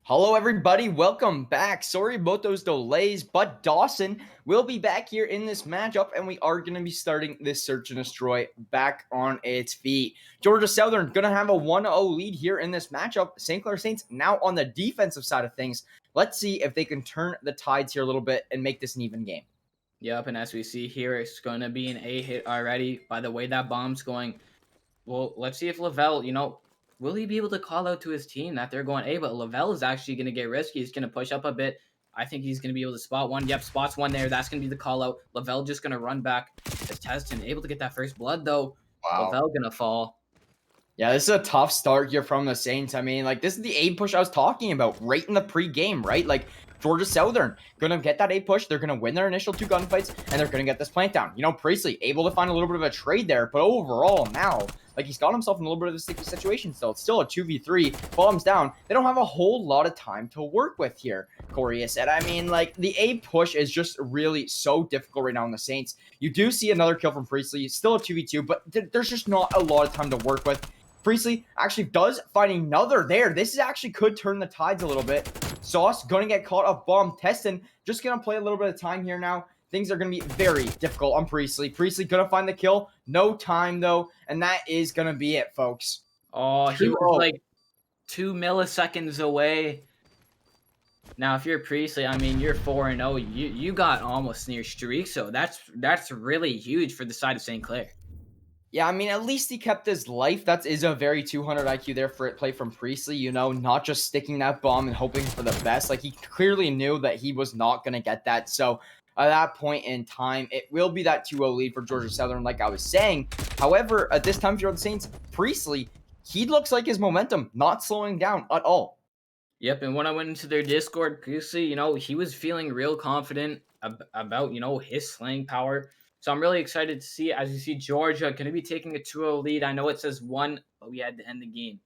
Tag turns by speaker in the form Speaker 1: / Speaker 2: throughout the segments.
Speaker 1: Hello, everybody. Welcome back. Sorry about those delays, but Dawson will be back here in this matchup, and we are going to be starting this Search and Destroy back on its feet. Georgia Southern going to have a 1-0 lead here in this matchup. St. Clair Saints now on the defensive side of things. Let's see if they can turn the tides here a little bit and make this an even game.
Speaker 2: Yep, and as we see here, it's going to be an A hit already by the way that bomb's going. Well, let's see if Lavelle, will he be able to call out to his team that they're going A, but Lavelle is actually going to get risky. He's going to push up a bit. I think he's going to be able to spot one. Yep, spots one there. That's going to be the call out. Lavelle just going to run back as Teston able to get that first blood, though.
Speaker 1: Wow.
Speaker 2: Lavelle going to fall.
Speaker 1: Yeah, this is a tough start here from the Saints. I mean, this is the A push I was talking about right in the pregame, right? Georgia Southern gonna get that A push. They're gonna win their initial two gunfights, and they're gonna get this plant down. Priestley able to find a little bit of a trade there, but overall now, he's got himself in a little bit of a sticky situation still. It's still a 2v3, bombs down. They don't have a whole lot of time to work with here, Corey said. I mean, the A push is just really so difficult right now in the Saints. You do see another kill from Priestley, still a 2v2, but there's just not a lot of time to work with. Priestley actually does find another there. This is actually could turn the tides a little bit. Sauce going to get caught off bomb. Teston just going to play a little bit of time here now. Things are going to be very difficult on Priestley. Priestley going to find the kill. No time, though. And that is going to be it, folks.
Speaker 2: Oh, he was like 2 milliseconds away. Now, if you're Priestley, I mean, you're 4-0. You got almost near streak, so that's really huge for the side of St. Clair.
Speaker 1: Yeah, I mean, at least he kept his life. That is a very 200 IQ there for play from Priestley, not just sticking that bomb and hoping for the best. He clearly knew that he was not going to get that. So at that point in time, it will be that 2-0 lead for Georgia Southern, like I was saying. However, at this time, for the Saints, Priestley, he looks like his momentum not slowing down at all.
Speaker 2: Yep, and when I went into their Discord, Priestley, he was feeling real confident about, his slaying power. So I'm really excited to see, as you see, Georgia going to be taking a 2-0 lead. I know it says 1, but we had to end the game.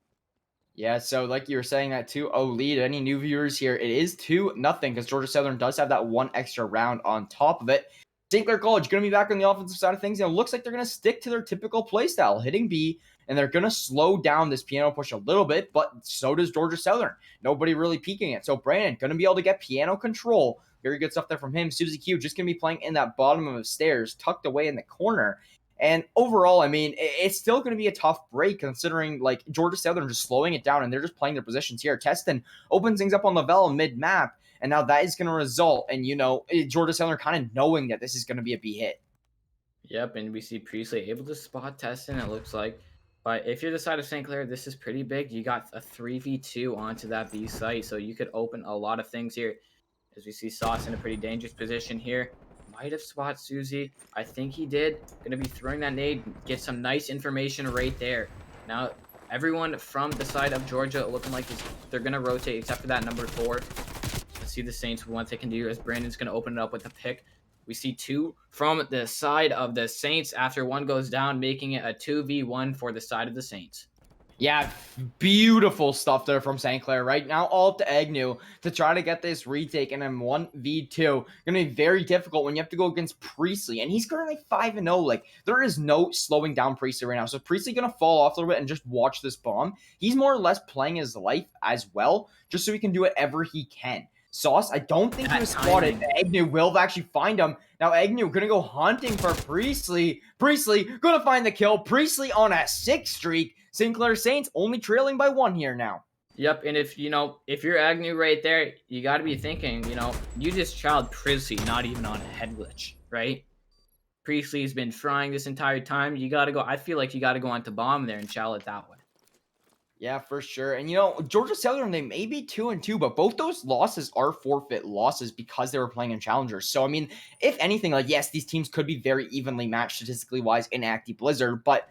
Speaker 1: Yeah, so like you were saying, that 2-0 lead. Any new viewers here, it is 2-0 because Georgia Southern does have that one extra round on top of it. St. Clair College going to be back on the offensive side of things. And it looks like they're going to stick to their typical play style, hitting B, and they're going to slow down this piano push a little bit, but so does Georgia Southern. Nobody really peeking it. So Brandon going to be able to get piano control. Very good stuff there from him. Susie Q just going to be playing in that bottom of the stairs, tucked away in the corner. And overall, I mean, it's still going to be a tough break considering Georgia Southern just slowing it down and they're just playing their positions here. Teston opens things up on Lavelle mid-map, and now that is going to result in, Georgia Southern kind of knowing that this is going to be a B hit.
Speaker 2: Yep, and we see Priestley able to spot Teston, it looks like. But if you're the side of St. Clair, this is pretty big. You got a 3v2 onto that B site, so you could open a lot of things here. As we see Sauce in a pretty dangerous position here. Might have spot Susie. I think he did. Going to be throwing that nade. Get some nice information right there. Now, everyone from the side of Georgia looking like they're going to rotate except for that number 4. Let's see the Saints what they can do as Brandon's going to open it up with a pick. We see 2 from the side of the Saints after 1 goes down, making it a 2v1 for the side of the Saints.
Speaker 1: Yeah, beautiful stuff there from St. Clair. Right now, all up to Agnew to try to get this retake in 1v2. Going to be very difficult when you have to go against Priestley. And he's currently 5-0. There is no slowing down Priestley right now. So Priestley going to fall off a little bit and just watch this bomb. He's more or less playing his life as well, just so he can do whatever he can. Sauce, I don't think he was spotted. Agnew will actually find him. Now Agnew going to go hunting for Priestley. Priestley going to find the kill. Priestley on a 6 streak. St. Clair Saints only trailing by 1 here now.
Speaker 2: Yep, and if you're Agnew right there, you got to be thinking, you just chowed Priestley not even on a head glitch, right? Priestley's been frying this entire time. You got to go. I feel like you got to go onto bomb there and chow it that way.
Speaker 1: Yeah, for sure. And, Georgia Southern, they may be 2-2, but both those losses are forfeit losses because they were playing in challengers. So, I mean, if anything, yes, these teams could be very evenly matched statistically wise in Acti Blizzard, but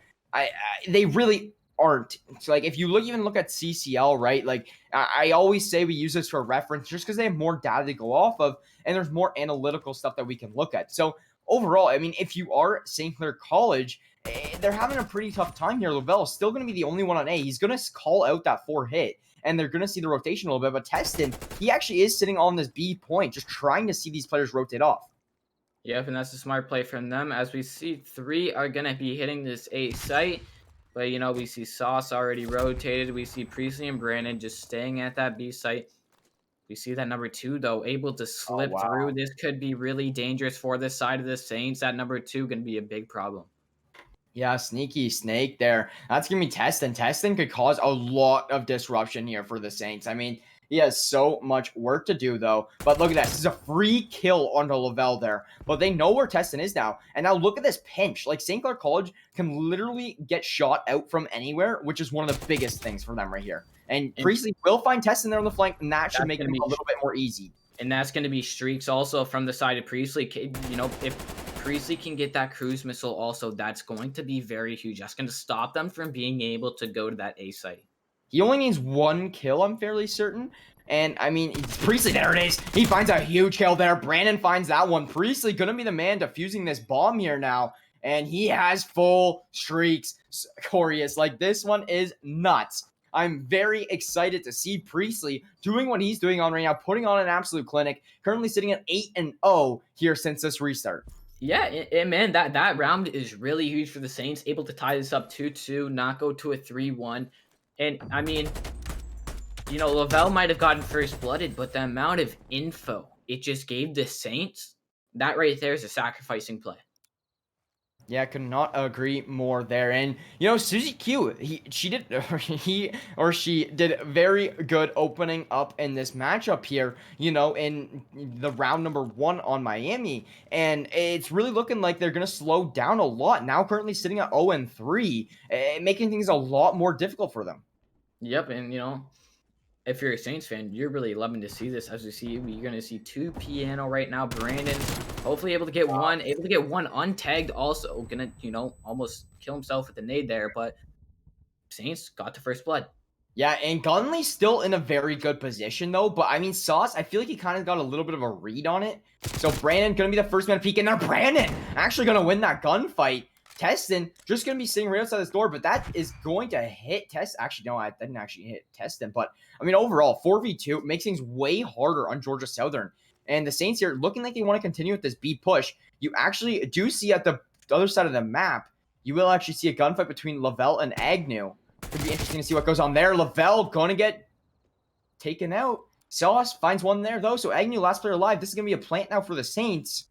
Speaker 1: they really aren't. So, if you even look at CCL, right? I always say we use this for reference just because they have more data to go off of, and there's more analytical stuff that we can look at. So, overall, I mean, if you are St. Clair College, they're having a pretty tough time here. Lavelle is still going to be the only one on A. He's going to call out that 4 hit, and they're going to see the rotation a little bit. But Teston, he actually is sitting on this B point, just trying to see these players rotate off.
Speaker 2: Yep, and that's a smart play from them. As we see, 3 are going to be hitting this A site. But, we see Sauce already rotated. We see Priestley and Brandon just staying at that B site. We see that number 2, though, able to
Speaker 1: Oh,
Speaker 2: slip
Speaker 1: wow.
Speaker 2: through. This could be really dangerous for this side of the Saints. That number 2 gonna be a big problem.
Speaker 1: Yeah, sneaky snake there. That's gonna be Testin. Testin could cause a lot of disruption here for the Saints. I mean, he has so much work to do though. But look at this. This is a free kill onto Lavelle there. But they know where Testin is now. And now look at this pinch. Like St. Clair College can literally get shot out from anywhere, which is one of the biggest things for them right here. And
Speaker 2: And
Speaker 1: Priestley will find Testin there on the flank, and that should
Speaker 2: that's
Speaker 1: make
Speaker 2: gonna
Speaker 1: him
Speaker 2: be
Speaker 1: a little bit more easy.
Speaker 2: and that's gonna be streaks also from the side of Priestley. You know, if Priestley can get that cruise missile also, that's going to be very huge. That's gonna stop them from being able to go to that A site.
Speaker 1: He only needs 1 kill, I'm fairly certain. And I mean, Priestley, there it is. He finds a huge kill there. Brandon finds that one. Priestley gonna be the man defusing this bomb here now. And he has full streaks. Corius, like this one is nuts. I'm very excited to see Priestley doing what he's doing on right now, putting on an absolute clinic. Currently sitting at 8-0 here since this restart.
Speaker 2: Yeah, and man, that round is really huge for the Saints, able to tie this up 2-2, not go to a 3-1. And I mean, you know, Lavelle might have gotten first blooded, but the amount of info it just gave the Saints, that right there is a sacrificing play.
Speaker 1: Yeah, I could not agree more there. And you know, Susie Q, she did very good opening up in this matchup here, you know, in the round number 1 on Miami. And it's really looking like they're gonna slow down a lot. Now currently sitting at 0-3, making things a lot more difficult for them.
Speaker 2: Yep, and you know, if you're a Saints fan, you're really loving to see this. As we see, you're going to see 2 piano right now. Brandon, hopefully able to get one untagged. Also, gonna, you know, almost kill himself with the nade there, but Saints got to first blood.
Speaker 1: Yeah, and Gunley's still in a very good position, though. But, I mean, Sauce, I feel like he kind of got a little bit of a read on it. So, Brandon going to be the first man to peek in there. Brandon actually going to win that gunfight. Testin just going to be sitting right outside this door, but that is going to hit Test. Actually, no, I didn't actually hit Testin. But, I mean, overall, 4v2 makes things way harder on Georgia Southern. And the Saints here, looking like they want to continue with this B push. You actually do see at the other side of the map, you will actually see a gunfight between Lavelle and Agnew. Could be interesting to see what goes on there. Lavelle going to get taken out. Sauce finds one there, though. So Agnew, last player alive. This is going to be a plant now for the Saints.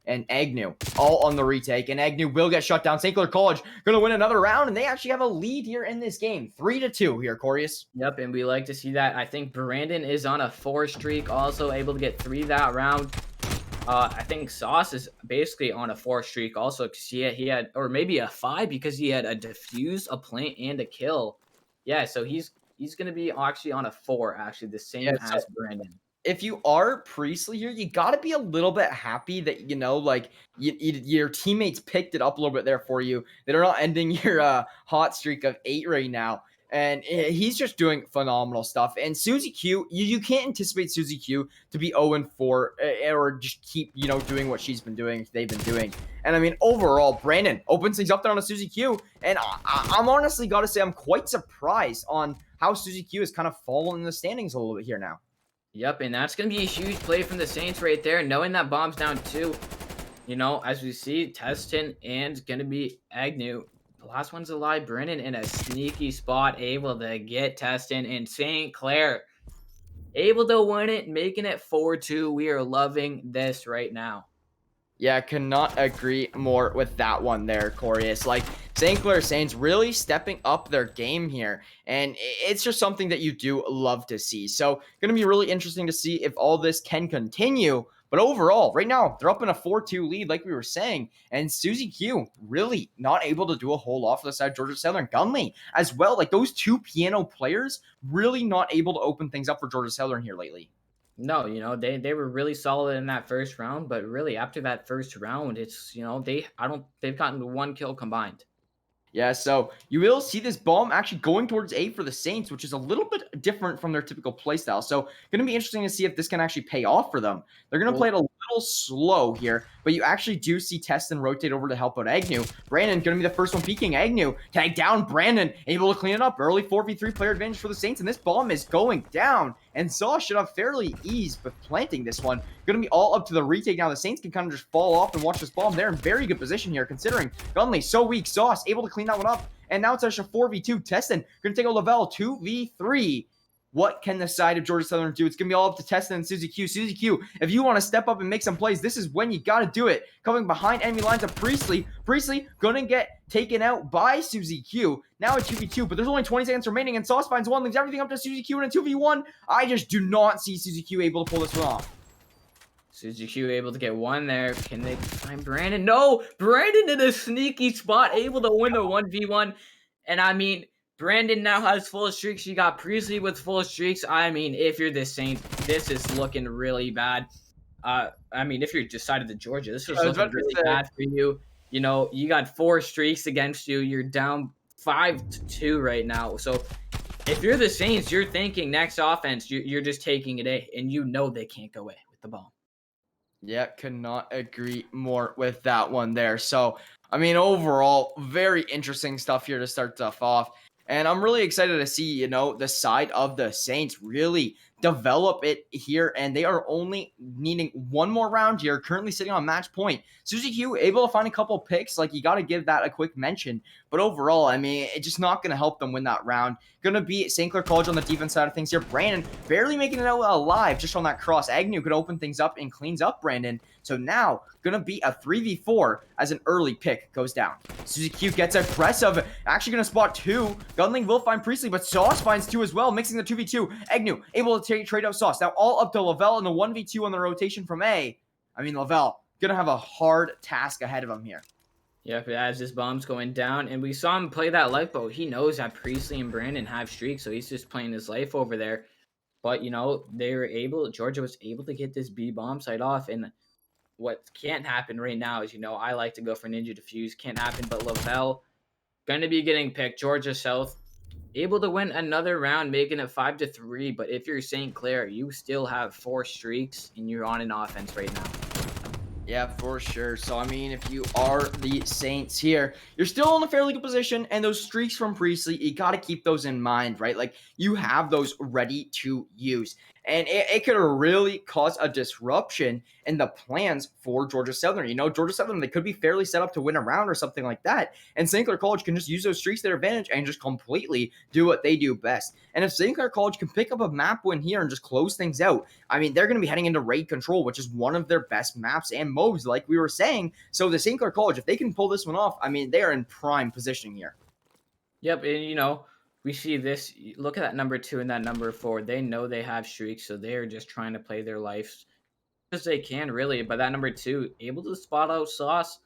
Speaker 1: And Agnew, all on the retake. And Agnew will get shut down. St. Clair College going to win another round. And they actually have a lead here in this game. 3-2 here, Corius.
Speaker 2: Yep, and we like to see that. I think Brandon is on a 4 streak. Also able to get 3 that round. I think Sauce is basically on a 4 streak also because he had, or maybe a 5 because he had a defuse, a plant, and a kill. Yeah, so he's going to be actually on a 4, actually, the same as Brandon.
Speaker 1: If you are Priestley here, you got to be a little bit happy that, you know, like your teammates picked it up a little bit there for you. They're not ending your hot streak of 8 right now. And he's just doing phenomenal stuff. And Susie Q, you can't anticipate Susie Q to be 0-4 or just keep, you know, doing what she's been doing, they've been doing. And I mean, overall, Brandon opens things up there on a Susie Q. And I'm honestly got to say, I'm quite surprised on how Susie Q has kind of fallen in the standings a little bit here now.
Speaker 2: Yep, and that's going to be a huge play from the Saints right there, knowing that bomb's down 2. You know, as we see, Testin and going to be Agnew. The last one's alive. Brennan in a sneaky spot, able to get Testin, and St. Clair able to win it, making it 4-2. We are loving this right now.
Speaker 1: Yeah, I cannot agree more with that one there, Corius. Like, St. Clair Saints really stepping up their game here, and it's just something that you do love to see. So, going to be really interesting to see if all this can continue. But overall, right now, they're up in a 4-2 lead, like we were saying, and Susie Q really not able to do a whole lot for the side of Georgia Southern. Gunley as well, like those 2 piano players, really not able to open things up for Georgia Southern here lately.
Speaker 2: No, you know, they were really solid in that first round, but really after that first round, it's, you know, they've gotten 1 kill combined.
Speaker 1: Yeah, so you will see this bomb actually going towards A for the Saints, which is a little bit different from their typical playstyle. So going to be interesting to see if this can actually pay off for them. They're going to play it a little slow here, but you actually do see Testin rotate over to help out Agnew. Brandon going to be the first one peeking. Agnew tag down. Brandon able to clean it up. Early 4v3 player advantage for the Saints, and this bomb is going down. And Saw should have fairly ease with planting this one. Going to be all up to the retake now. The Saints can kind of just fall off and watch this bomb. They're in very good position here, considering Gunley so weak. Sauce able to clean that one up. And now it's actually 4v2. Testin going to take a Lavelle 2v3. What can the side of Georgia Southern do? It's going to be all up to Testin and Suzy Q. Suzy Q, if you want to step up and make some plays, this is when you got to do it. Coming behind enemy lines of Priestley. Priestley going to get taken out by Suzy Q. Now a 2v2, but there's only 20 seconds remaining, and Sauce finds one, leaves everything up to Suzy Q in a 2v1. I just do not see Suzy Q able to pull this one off.
Speaker 2: Suzy Q able to get one there. Can they find Brandon? No! Brandon in a sneaky spot, able to win the 1v1. And I mean, Brandon now has full streaks. You got Priestley with full streaks. I mean, if you're the Saints, this is looking really bad. I mean, if you're decided to Georgia, this is looking really bad for you. You know, you got 4 streaks against you. You're down 5-2 right now. So if you're the Saints, you're thinking next offense, you're just taking it A, and you know they can't go away with the ball.
Speaker 1: Yeah, could not agree more with that one there. So, I mean, overall, very interesting stuff here to start stuff off. And I'm really excited to see, the side of the Saints really develop it here. And they are only needing one more round here, currently sitting on match point. Suzy Q able to find a couple picks. Like, you got to give that a quick mention. But overall, I mean, it's just not going to help them win that round. Going to be St. Clair College on the defense side of things here. Brandon barely making it out alive just on that cross. Agnew could open things up and cleans up Brandon. So now, going to be a 3v4 as an early pick goes down. Suzy Q gets aggressive. Actually going to spot 2. Gunling will find Priestley, but Sauce finds 2 as well, mixing the 2v2. Agnew able to trade out Sauce. Now all up to Lavelle in the 1v2 on the rotation from A. I mean, Lavelle going to have a hard task ahead of him here.
Speaker 2: Yep, as this bomb's going down, and we saw him play that lifeboat. He knows that Priestley and Brandon have streaks, so he's just playing his life over there. But, Georgia was able to get this B bomb site off, and what can't happen right now is, I like to go for Ninja Defuse. Can't happen, but Lavelle going to be getting picked. Georgia South able to win another round, making it 5-3. But if you're St. Clair, you still have 4 streaks, and you're on an offense right now.
Speaker 1: Yeah, for sure. So, I mean, if you are the Saints here, you're still in a fairly good position, and those streaks from Priestley, you got to keep those in mind, right? Like, you have those ready to use. And it could really cause a disruption in the plans for Georgia Southern. Georgia Southern, they could be fairly set up to win a round or something like that. And St. Clair College can just use those streaks to their advantage and just completely do what they do best. And if St. Clair College can pick up a map win here and just close things out, I mean, they're going to be heading into raid control, which is one of their best maps and modes, like we were saying. So the St. Clair College, if they can pull this one off, I mean, they are in prime positioning here.
Speaker 2: Yep, and we see this. Look at that number 2 and that number 4. They know they have streaks, so they're just trying to play their life as they can, really. But that number 2 able to spot out Sauce.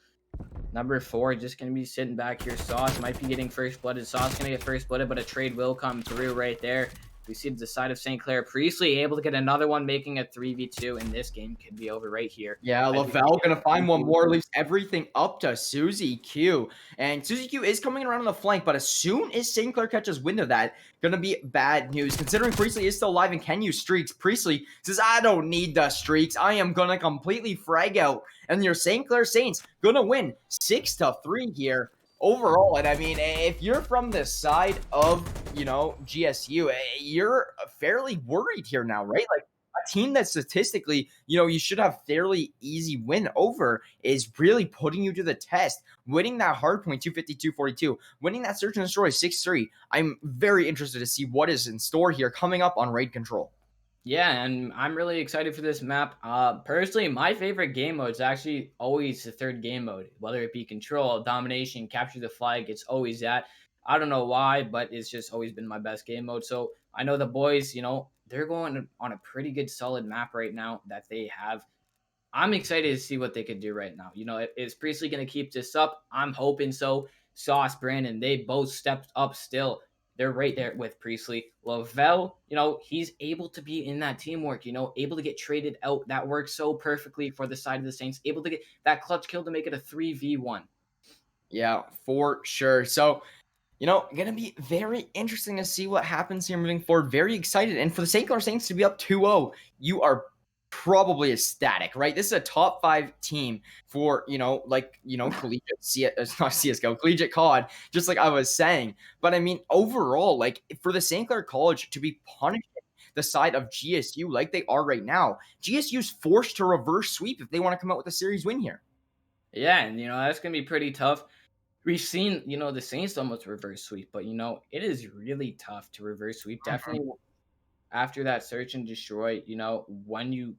Speaker 2: Number 4 just gonna be sitting back here. Sauce might be getting first blooded. Sauce gonna get first blooded, but a trade will come through right there. We see the side of St. Clair. Priestley able to get another one, making a 3v2, and this game could be over right here.
Speaker 1: Yeah, Lavelle going to find one more, leaves everything up to Suzy Q. And Suzy Q is coming around on the flank, but as soon as St. Clair catches wind of that, going to be bad news. Considering Priestley is still alive and can use streaks, Priestley says, I don't need the streaks. I am going to completely frag out. And your St. Clair Saints going to win 6-3 here. Overall, and I mean, if you're from the side of, GSU, you're fairly worried here now, right? Like, a team that statistically, you should have fairly easy win over is really putting you to the test. Winning that hard point, 252-42, winning that search and destroy 6-3. I'm very interested to see what is in store here coming up on raid control.
Speaker 2: Yeah, and I'm really excited for this map. Personally, my favorite game mode is actually always the 3rd game mode, whether it be control, domination, capture the flag. It's always that. I don't know why, but it's just always been my best game mode. So I know the boys, they're going on a pretty good solid map right now that they have. I'm excited to see what they could do right now. Is Priestley going to keep this up? I'm hoping so. Sauce, Brandon, they both stepped up still. They're right there with Priestley. Lavelle, he's able to be in that teamwork, able to get traded out. That works so perfectly for the side of the Saints. Able to get that clutch kill to make it a 3v1.
Speaker 1: Yeah, for sure. So, going to be very interesting to see what happens here moving forward. Very excited. And for the St. Clair Saints to be up 2-0, you are probably ecstatic, right? This is a top 5 team for, collegiate, not CSGO, collegiate COD, just like I was saying. But I mean, overall, like, for the St. Clair College to be punished the side of GSU like they are right now, GSU's forced to reverse sweep if they want to come out with a series win here.
Speaker 2: Yeah, and, that's going to be pretty tough. We've seen, the Saints almost reverse sweep, but, it is really tough to reverse sweep. Definitely after that search and destroy, when you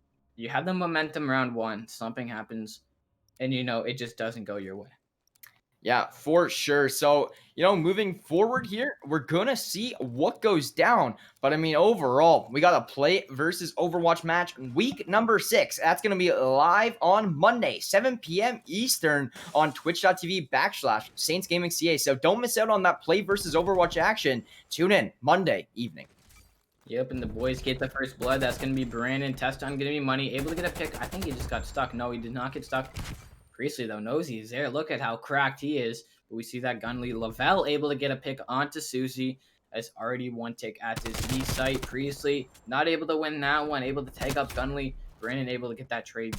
Speaker 2: have the momentum round one, something happens, and it just doesn't go your way.
Speaker 1: Yeah, for sure. So, moving forward here, we're going to see what goes down. But I mean, overall, we got a Play versus Overwatch match week number 6. That's going to be live on Monday, 7 p.m. Eastern on twitch.tv/Saints Gaming CA. So don't miss out on that Play versus Overwatch action. Tune in Monday evening.
Speaker 2: Yep, and the boys get the first blood. That's going to be Brandon. Teston going to be money. Able to get a pick. I think he just got stuck. No, he did not get stuck. Priestley, though, knows he's there. Look at how cracked he is. But we see that gun lead. Lavelle able to get a pick onto Susie. Has already one tick at his B site. Priestley not able to win that one. Able to take up Gunley. Brandon able to get that trade.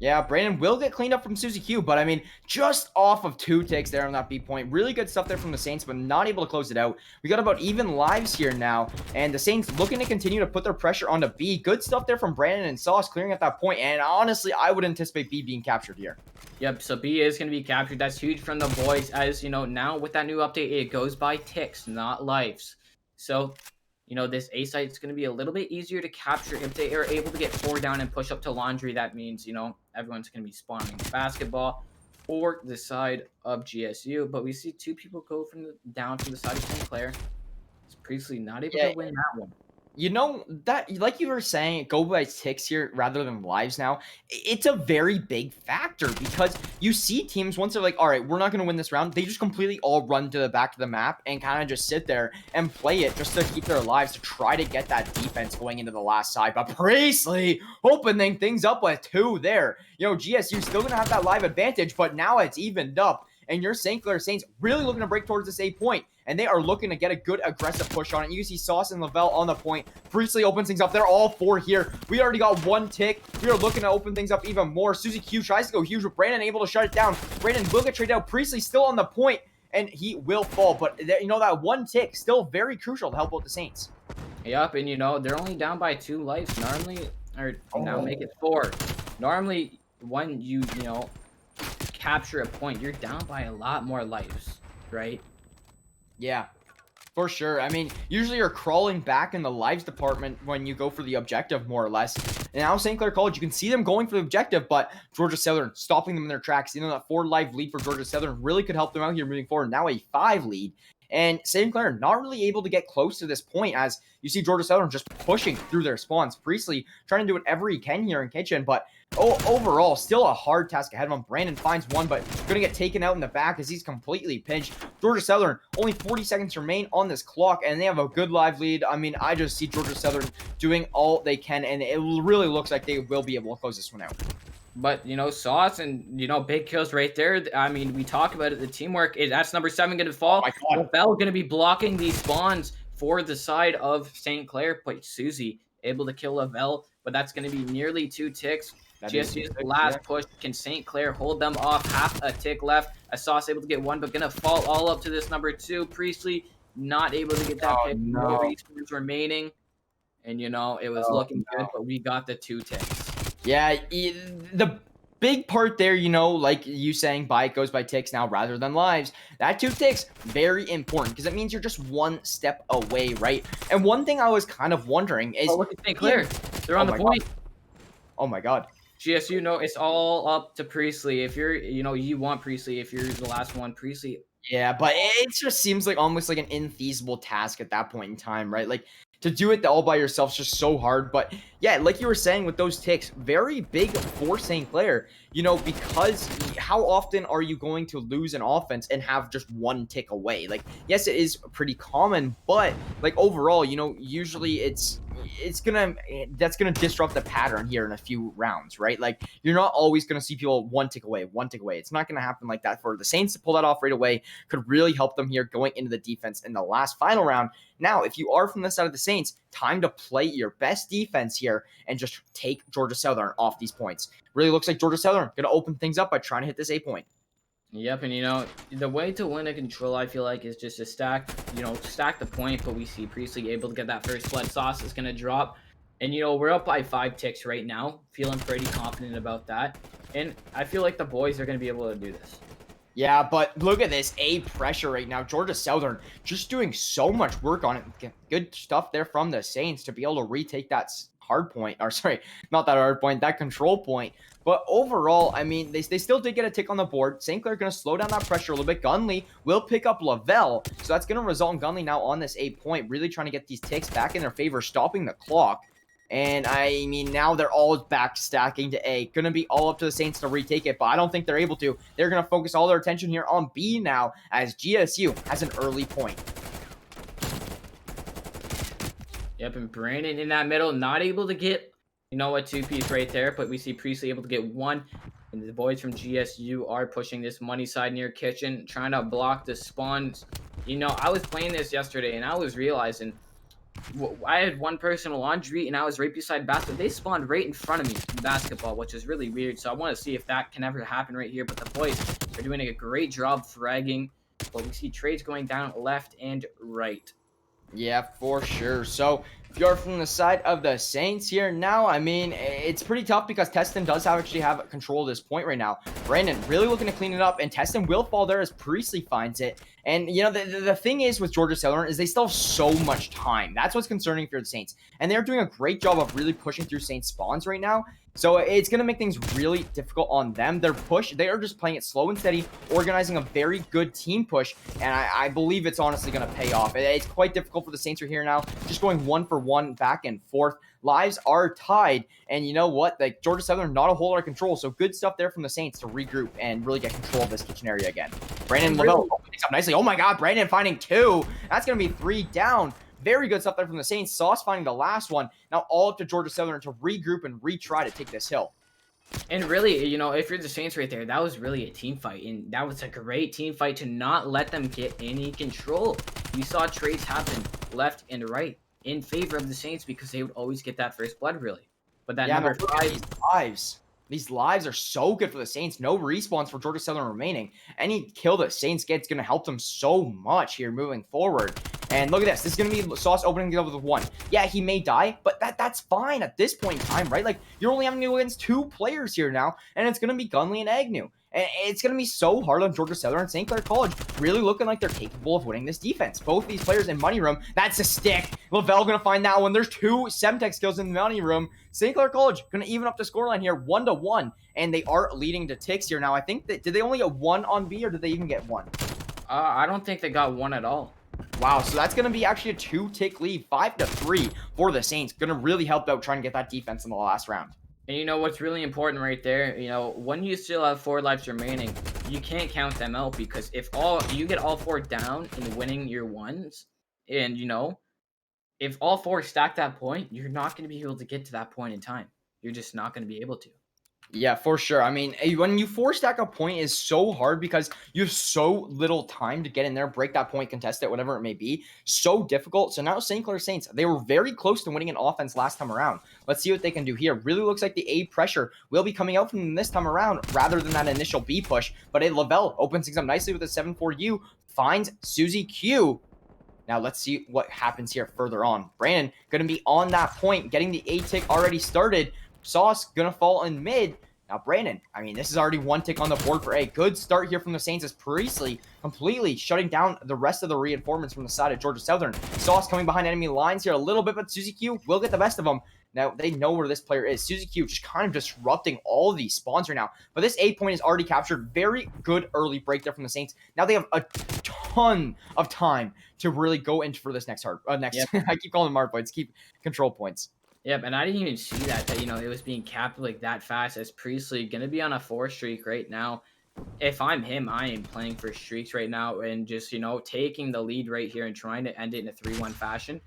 Speaker 1: Yeah, Brandon will get cleaned up from Susie Q, but I mean, just off of 2 ticks there on that B point. Really good stuff there from the Saints, but not able to close it out. We got about even lives here now, and the Saints looking to continue to put their pressure onto B. Good stuff there from Brandon and Sauce clearing at that point, and honestly, I would anticipate B being captured here.
Speaker 2: Yep, so B is going to be captured. That's huge from the boys, as, now with that new update, it goes by ticks, not lives. So, this A site is going to be a little bit easier to capture if they are able to get 4 down and push up to laundry. That means, everyone's going to be spawning basketball or the side of GSU. But we see 2 people go down from the side of St. Clair. It's Priestley not able to win that one.
Speaker 1: That, like you were saying, go by ticks here rather than lives now. It's a very big factor because you see teams, once they're like, all right, we're not going to win this round, they just completely all run to the back of the map and kind of just sit there and play it just to keep their lives, to try to get that defense going into the last side. But Priestley opening things up with 2 there. GSU still going to have that live advantage, but now it's evened up. And your St. Clair Saints really looking to break towards this 8 point. And they are looking to get a good aggressive push on it. You see Sauce and Lavelle on the point. Priestley opens things up. They're all 4 here. We already got 1 tick. We are looking to open things up even more. Susie Q tries to go huge, but Brandon able to shut it down. Brandon will get traded out. Priestley still on the point, and he will fall. But, that 1 tick still very crucial to help out the Saints.
Speaker 2: Yep, and, they're only down by 2 lives. Normally, now make it 4. Normally, when you capture a point, you're down by a lot more lives, right?
Speaker 1: Yeah, for sure. I mean, usually you're crawling back in the lives department when you go for the objective, more or less. And now St. Clair College, you can see them going for the objective, but Georgia Southern stopping them in their tracks. That 4 live lead for Georgia Southern really could help them out here moving forward. Now a 5 lead. And St. Clair not really able to get close to this point, as you see Georgia Southern just pushing through their spawns. Priestley trying to do whatever he can here in kitchen, but overall, still a hard task ahead of him. Brandon finds one, but going to get taken out in the back as he's completely pinched. Georgia Southern, only 40 seconds remain on this clock, and they have a good live lead. I mean, I just see Georgia Southern doing all they can, and it really looks like they will be able to close this one out.
Speaker 2: But, Sauce and, big kills right there. I mean, we talk about it. The teamwork, that's number 7 going to fall.
Speaker 1: Oh my God.
Speaker 2: Bell going to be blocking these spawns for the side of St. Clair. But Susie able to kill Lavelle, but that's going to be nearly 2 ticks. GSU's last push. Can St. Clair hold them off? Half a tick left. Sauce able to get 1, but going to fall all up to this number 2. Priestley not able to get that pick. No resources remaining. And, it was looking good, but we got the 2 ticks.
Speaker 1: Yeah, the big part there, like you saying, it goes by ticks now rather than lives. That 2 ticks, very important, because it means you're just 1 step away, right? And one thing I was kind of wondering is...
Speaker 2: look at St. Clair. They're on the point.
Speaker 1: Oh my God.
Speaker 2: GSU, it's all up to Priestley. If you're, you want Priestley. If you're the last one, Priestley.
Speaker 1: Yeah, but it just seems like almost like an infeasible task at that point in time, right? Like, to do it all by yourself is just so hard. But yeah, like you were saying with those ticks, very big for St. Clair, because how often are you going to lose an offense and have just 1 tick away? Like, yes, it is pretty common, but like overall, usually that's gonna disrupt the pattern here in a few rounds, right? Like, you're not always gonna see people 1 tick away. It's not gonna happen like that. For the Saints to pull that off right away could really help them here going into the defense in the last final round. Now, if you are from the side of the Saints, time to play your best defense here and just take Georgia Southern off these points. Really looks like Georgia Southern going to open things up by trying to hit this 8 point.
Speaker 2: Yep, and the way to win a control, I feel like, is just to stack the point, but we see Priestley able to get that first blood. Sauce is going to drop, and we're up by 5 ticks right now, feeling pretty confident about that, and I feel like the boys are going to be able to do this.
Speaker 1: Yeah, but look at this A pressure right now. Georgia Southern just doing so much work on it. Good stuff there from the Saints to be able to retake that hard point. Or sorry, not that hard point, that control point. But overall, I mean, they still did get a tick on the board. St. Clair going to slow down that pressure a little bit. Gunley will pick up Lavelle. So that's going to result in Gunley now on this 8 point, really trying to get these ticks back in their favor, stopping the clock. And I mean, now they're all back stacking to A. Going to be all up to the Saints to retake it, but I don't think they're able to. They're going to focus all their attention here on B now as GSU has an early point.
Speaker 2: Yep, and Brandon in that middle, not able to get, a 2-piece right there, but we see Priestley able to get 1. And the boys from GSU are pushing this money side near kitchen, trying to block the spawns. I was playing this yesterday, and I was realizing I had one person laundry, and I was right beside basketball. They spawned right in front of me in basketball, which is really weird. So I want to see if that can ever happen right here. But the boys are doing a great job fragging. But we see trades going down left and right.
Speaker 1: Yeah, for sure. So if you're from the side of the Saints here now, I mean, it's pretty tough because Teston does actually have control of this point right now. Brandon really looking to clean it up, and Teston will fall there as Priestley finds it. And, the thing is with Georgia Southern is they still have so much time. That's what's concerning for the Saints. And they're doing a great job of really pushing through Saints spawns right now. So it's going to make things really difficult on them. Their push, they are just playing it slow and steady, organizing a very good team push, and I believe it's honestly going to pay off. It's quite difficult for the Saints right here now, just going 1-for-1 back and forth. Lives are tied, and you know what? Like, Georgia Southern, not a whole lot of control, so good stuff there from the Saints to regroup and really get control of this kitchen area again. Brandon Lavelle opening up nicely. Oh my God, Brandon finding 2. That's going to be 3 down. Very good stuff there from the Saints. Sauce finding the last one. Now all up to Georgia Southern to regroup and retry to take this hill.
Speaker 2: And really, if you're the Saints right there, that was really a team fight. And that was a great team fight to not let them get any control. We saw trades happen left and right in favor of the Saints because they would always get that first blood, really. But that number 5...
Speaker 1: These lives are so good for the Saints. No respawns for Georgia Southern remaining. Any kill that Saints get is going to help them so much here moving forward. And look at this. This is going to be Sauce opening it up with 1. Yeah, he may die, but that's fine at this point in time, right? Like, you're only having to go against 2 players here now, and it's going to be Gunley and Agnew. And it's going to be so hard on Georgia Southern and St. Clair College, really looking like they're capable of winning this defense. Both these players in money room. That's a stick. Lavelle going to find that one. There's 2 Semtex skills in the money room. St. Clair College going to even up the scoreline here 1-1. And they are leading to ticks here. Now, I think that, did they only get 1 on B, or did they even get 1?
Speaker 2: I don't think they got 1 at all.
Speaker 1: Wow, so that's going to be actually a 2-tick lead, 5-3 for the Saints. Going to really help out trying to get that defense in the last round.
Speaker 2: And what's really important right there, when you still have 4 lives remaining, you can't count them out because if you get all 4 down in winning your ones, and if all 4 stack that point, you're not going to be able to get to that point in time. You're just not going to be able to.
Speaker 1: Yeah, for sure. I mean, when you 4-stack a point is so hard because you have so little time to get in there, break that point, contest it, whatever it may be. So difficult. So now St. Clair Saints, they were very close to winning an offense last time around. Let's see what they can do here. Really looks like the A pressure will be coming out from them this time around rather than that initial B push. But Lavelle opens things up nicely with a 7-4U, finds Susie Q. Now let's see what happens here further on. Brandon going to be on that point, getting the A tick already started. Sauce going to fall in mid. Now, Brandon, I mean, this is already 1 tick on the board for A. Good start here from the Saints as Priestley completely shutting down the rest of the reinforcements from the side of Georgia Southern. Sauce coming behind enemy lines here a little bit, but Susie Q will get the best of them. Now, they know where this player is. Susie Q just kind of disrupting all of these spawns right now. But this A point is already captured. Very good early break there from the Saints. Now they have a ton of time to really go into for this next
Speaker 2: Yep.
Speaker 1: I keep calling them hard points. Keep control points.
Speaker 2: Yep, and I didn't even see that it was being capped like that fast as Priestley going to be on a 4 streak right now. If I'm him, I am playing for streaks right now and just, taking the lead right here and trying to end it in a 3-1 fashion.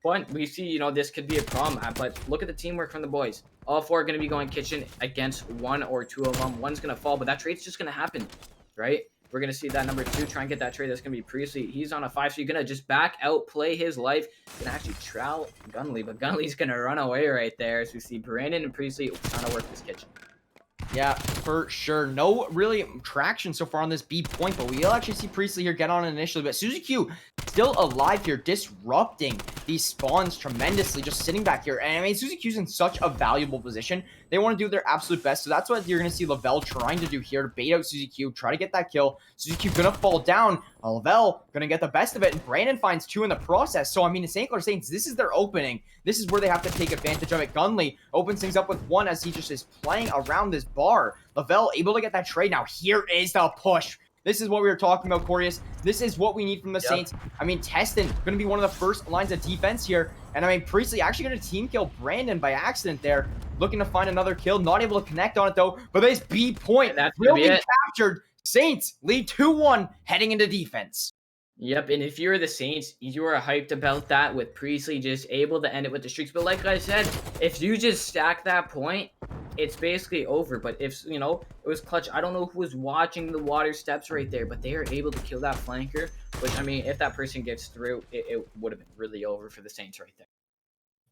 Speaker 2: But we see, this could be a problem. But look at the teamwork from the boys. All 4 are going to be going kitchen against 1 or 2 of them. One's going to fall, but that trade's just going to happen, right? We're going to see that number 2 try and get that trade. That's going to be Priestley. He's on a 5, so you're going to just back out, play his life. Going to actually trowel Gunley, but Gunley's going to run away right there as we see Brandon and Priestley trying to work this kitchen.
Speaker 1: Yeah, for sure. No really traction so far on this B point, but we'll actually see Priestley here get on it initially. But Suzy still alive here, disrupting these spawns tremendously, just sitting back here. And I mean, Suzy Q's in such a valuable position. They want to do their absolute best. So that's what you're going to see Lavelle trying to do here to bait out Suzy Q, try to get that kill. Suzy Q going to fall down. Lavelle going to get the best of it. And Brandon finds 2 in the process. So, I mean, St. Clair Saints, this is their opening. This is where they have to take advantage of it. Gunley opens things up with 1 as he just is playing around this bar. Lavelle able to get that trade. Now, here is the push. This is what we were talking about, Corius. This is what we need from the Saints. I mean, Teston going to be one of the first lines of defense here. And I mean, Priestley actually going to team kill Brandon by accident there. Looking to find another kill. Not able to connect on it, though. But this B point will be captured. Saints lead 2-1 heading into defense.
Speaker 2: Yep, and if you're the Saints, you are hyped about that with Priestley just able to end it with the streaks. But like I said, if you just stack that point, it's basically over. But if, you know, it was clutch. I don't know who was watching the water steps right there, but they are able to kill that flanker. Which, I mean, if that person gets through, it would have been really over for the Saints right there.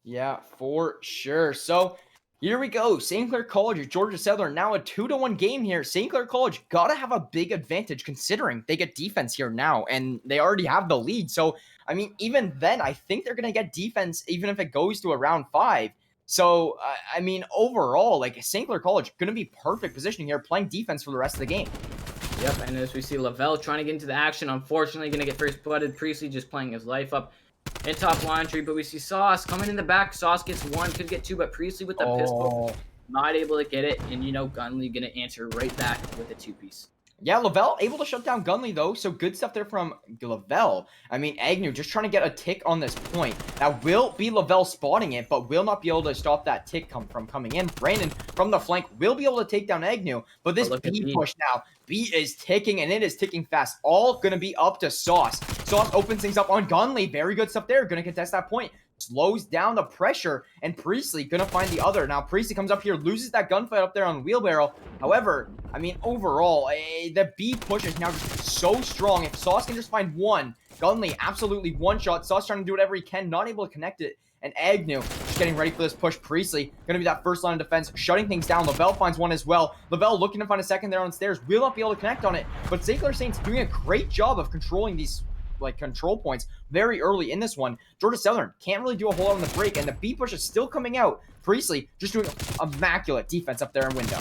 Speaker 1: Yeah, for sure. So here we go. St. Clair College, Georgia Southern, now a 2-1 game here. St. Clair College got to have a big advantage considering they get defense here now, and they already have the lead. So, I mean, even then, I think they're going to get defense even if it goes to a round 5. So, I mean, overall, like, St. Clair College going to be perfect positioning here, playing defense for the rest of the game.
Speaker 2: Yep, and as we see Lavelle trying to get into the action, unfortunately going to get first blooded. Priestley just playing his life up in top laundry, but we see Sauce coming in the back. Sauce gets 1, could get 2, but Priestley with the pistol, not able to get it. And, you know, Gunley going to answer right back with a 2-piece.
Speaker 1: Yeah, Lavelle able to shut down Gunley, though, so good stuff there from Lavelle. I mean, Agnew just trying to get a tick on this point. That will be Lavelle spotting it, but will not be able to stop that tick from coming in. Brandon from the flank will be able to take down Agnew, but this B push now, B is ticking, and it is ticking fast. All going to be up to Sauce. Sauce opens things up on Gunley. Very good stuff there. Going to contest that point. Slows down the pressure, and Priestley gonna find the other. Now, Priestley comes up here, loses that gunfight up there on Wheelbarrow. However, I mean, overall, the B push is now just so strong. If Sauce can just find 1, Gunley absolutely one shot. Sauce trying to do whatever he can, not able to connect it. And Agnew just getting ready for this push. Priestley gonna be that first line of defense, shutting things down. Lavelle finds 1 as well. Lavelle looking to find a second there on stairs. Will not be able to connect on it, but St. Clair Saints doing a great job of controlling these control points very early in this one. Georgia Southern can't really do a whole lot on the break, and the B push is still coming out. Priestley just doing immaculate defense up there in window.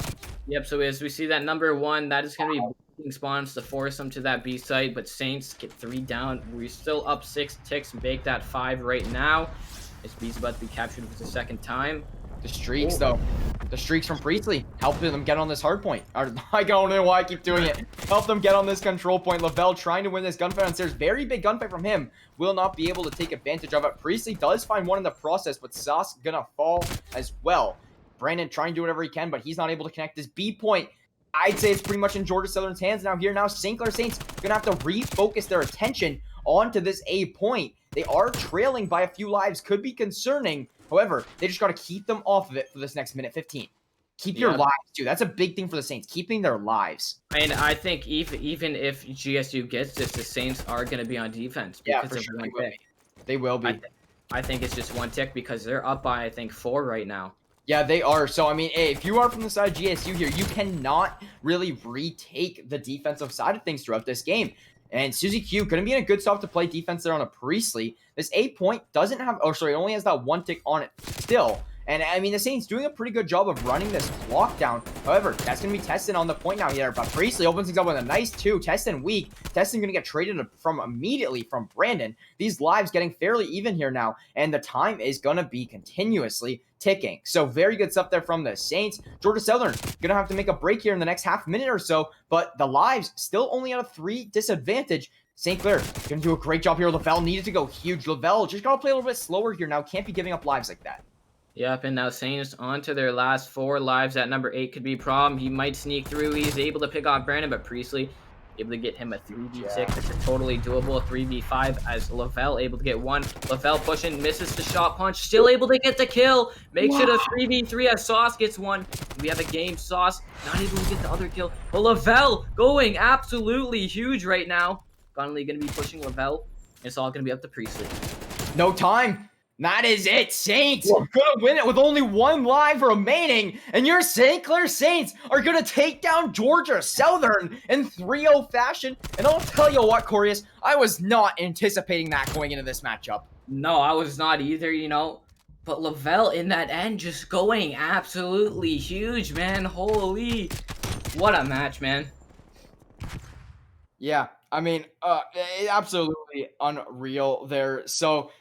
Speaker 2: Yep, so as we see that number 1, that is going to be blocking spawns to force them to that B site, but Saints get 3 down. We're still up 6 ticks and bake that 5 right now. This B's about to be captured for the second time.
Speaker 1: The streaks, though. The streaks from Priestley helping them get on this hard point. I don't know why I keep doing it. Help them get on this control point. Lavelle trying to win this gunfight on stairs. Very big gunfight from him. Will not be able to take advantage of it. Priestley does find 1 in the process, but Sauce gonna fall as well. Brandon trying to do whatever he can, but he's not able to connect this B point. I'd say it's pretty much in Georgia Southern's hands now. Here now, St. Clair Saints gonna have to refocus their attention onto this A point. They are trailing by a few lives. Could be concerning. However, they just got to keep them off of it for this next minute 15. Keep your lives, too. That's a big thing for the Saints, keeping their lives.
Speaker 2: And I think even if GSU gets this, the Saints are going to be on defense.
Speaker 1: Yeah, for sure. They will be.
Speaker 2: I think it's just 1 tick because they're up by, I think, 4 right now.
Speaker 1: Yeah, they are. So, I mean, if you are from the side of GSU here, you cannot really retake the defensive side of things throughout this game. And Suzy Q going to be in a good spot to play defense there on a Priestley. This A point doesn't have, it only has that 1 tick on it still. And, I mean, the Saints doing a pretty good job of running this block down. However, that's going to be Teston on the point now here. But Priestley opens things up with a nice 2. Teston weak. Teston going to get traded immediately from Brandon. These lives getting fairly even here now. And the time is going to be continuously ticking. So very good stuff there from the Saints. Georgia Southern going to have to make a break here in the next half minute or so. But the lives still only at a 3 disadvantage. St. Clair going to do a great job here. Lavelle needed to go huge. Lavelle just got to play a little bit slower here now. Can't be giving up lives like that.
Speaker 2: Yep, and now Saints on to their last 4 lives. That number 8 could be a problem. He might sneak through. He's able to pick off Brandon, but Priestley able to get him a 3v6. It's a totally doable 3v5 as Lavelle able to get 1. Lavelle pushing, misses the shot punch. Still able to get the kill. Makes it a 3v3 as Sauce gets 1. We have a game. Sauce not able to get the other kill. But Lavelle going absolutely huge right now. Gunley going to be pushing Lavelle. It's all going to be up to Priestley.
Speaker 1: No time. That is it, Saints.
Speaker 2: Whoa.
Speaker 1: Gonna win it with only 1 live remaining, and your St. Clair Saints are gonna take down Georgia Southern in 3-0 fashion. And I'll tell you what, Corius, I was not anticipating that going into this matchup.
Speaker 2: No, I was not either, you know. But Lavelle in that end just going absolutely huge, man. Holy. What a match, man.
Speaker 1: Yeah, I mean, absolutely unreal there. So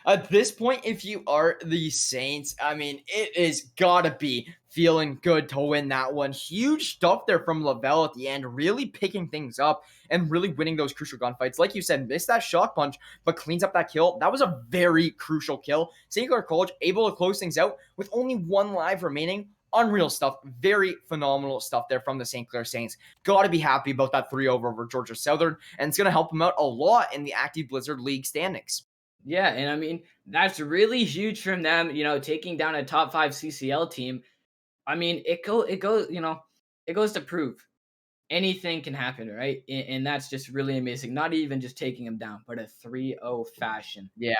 Speaker 1: at this point, if you are the Saints, I mean, it is gotta be feeling good to win that one. Huge stuff there from Lavelle at the end, really picking things up and really winning those crucial gunfights. Like you said, missed that shock punch, but cleans up that kill. That was a very crucial kill. St. Clair College able to close things out with only 1 live remaining. Unreal stuff. Very phenomenal stuff there from the St. Clair Saints. Got to be happy about that 3-0 over Georgia Southern, and it's going to help them out a lot in the Acti Blizzard League standings.
Speaker 2: Yeah, and I mean, that's really huge from them, you know, taking down a top 5 CCL team. I mean, it goes, you know, it goes to prove anything can happen, right? And that's just really amazing. Not even just taking them down, but a 3-0 fashion.
Speaker 1: Yeah,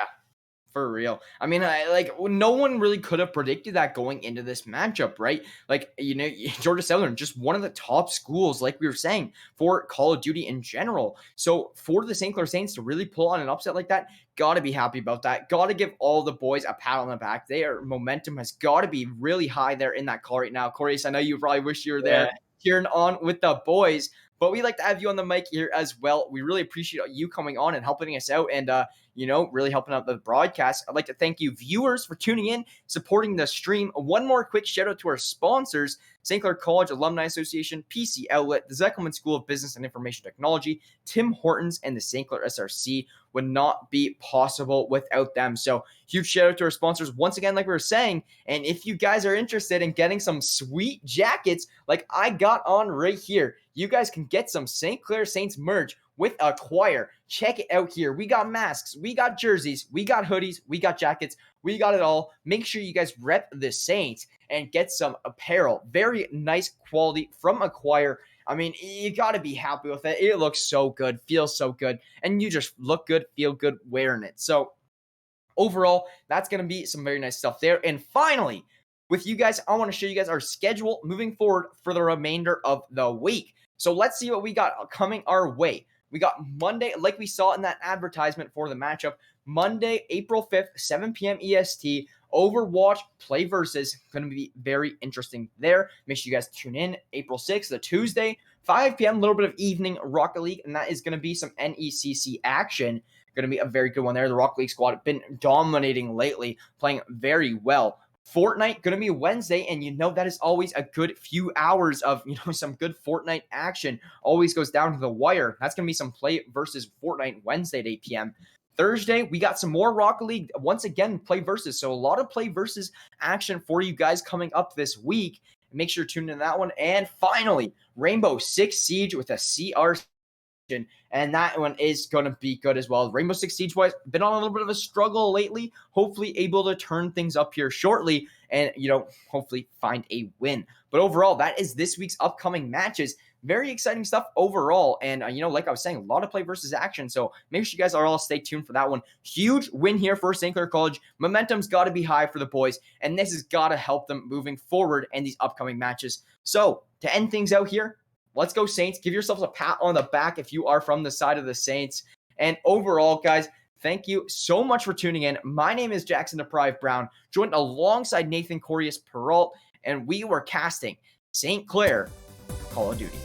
Speaker 1: for real. I mean, no one really could have predicted that going into this matchup, right? Like, you know, Georgia Southern, just one of the top schools, like we were saying, for Call of Duty in general. So for the St. Clair Saints to really pull on an upset like that, got to be happy about that. Got to give all the boys a pat on the back. Their momentum has got to be really high there in that call right now. Corey, I know you probably wish you were there cheering on with the boys, but we like to have you on the mic here as well. We really appreciate you coming on and helping us out and, you know, really helping out the broadcast. I'd like to thank you viewers for tuning in, supporting the stream. One more quick shout out to our sponsors, St. Clair College Alumni Association, PC Outlet, the Zekelman School of Business and Information Technology, Tim Hortons, and the St. Clair SRC would not be possible without them. So huge shout out to our sponsors once again, like we were saying. And if you guys are interested in getting some sweet jackets like I got on right here, you guys can get some St. Clair Saints merch with Acquire. Check it out here. We got masks, we got jerseys, we got hoodies, we got jackets, we got it all. Make sure you guys rep the Saints and get some apparel. Very nice quality from Acquire. I mean, you got to be happy with it. It looks so good, feels so good, and you just look good, feel good wearing it. So overall, that's going to be some very nice stuff there. And finally, with you guys, I want to show you guys our schedule moving forward for the remainder of the week. So let's see what we got coming our way. We got Monday, like we saw in that advertisement for the matchup, Monday, April 5th, 7 p.m. EST, Overwatch Play Versus. Going to be very interesting there. Make sure you guys tune in. April 6th, the Tuesday, 5 p.m., a little bit of evening Rocket League, and that is going to be some NECC action. Going to be a very good one there. The Rocket League squad have been dominating lately, playing very well. Fortnite going to be Wednesday, and you know that is always a good few hours of, you know, some good Fortnite action. Always goes down to the wire. That's going to be some Play Versus Fortnite Wednesday at 8 p.m. Thursday, we got some more Rocket League. Once again, Play Versus. So a lot of Play Versus action for you guys coming up this week. Make sure to tune in that one. And finally, Rainbow Six Siege with a CR. And that one is going to be good as well. Rainbow Six Siege boys been on a little bit of a struggle lately. Hopefully able to turn things up here shortly and, you know, hopefully find a win. But overall, that is this week's upcoming matches. Very exciting stuff overall. And, you know, like I was saying, a lot of Play Versus action. So make sure you guys are all stay tuned for that one. Huge win here for St. Clair College. Momentum's got to be high for the boys. And this has got to help them moving forward in these upcoming matches. So to end things out here, let's go Saints. Give yourselves a pat on the back if you are from the side of the Saints. And overall, guys, thank you so much for tuning in. My name is Jackson Deprive Brown, joined alongside Nathan Corius Peralt, and we were casting St. Clair Call of Duty.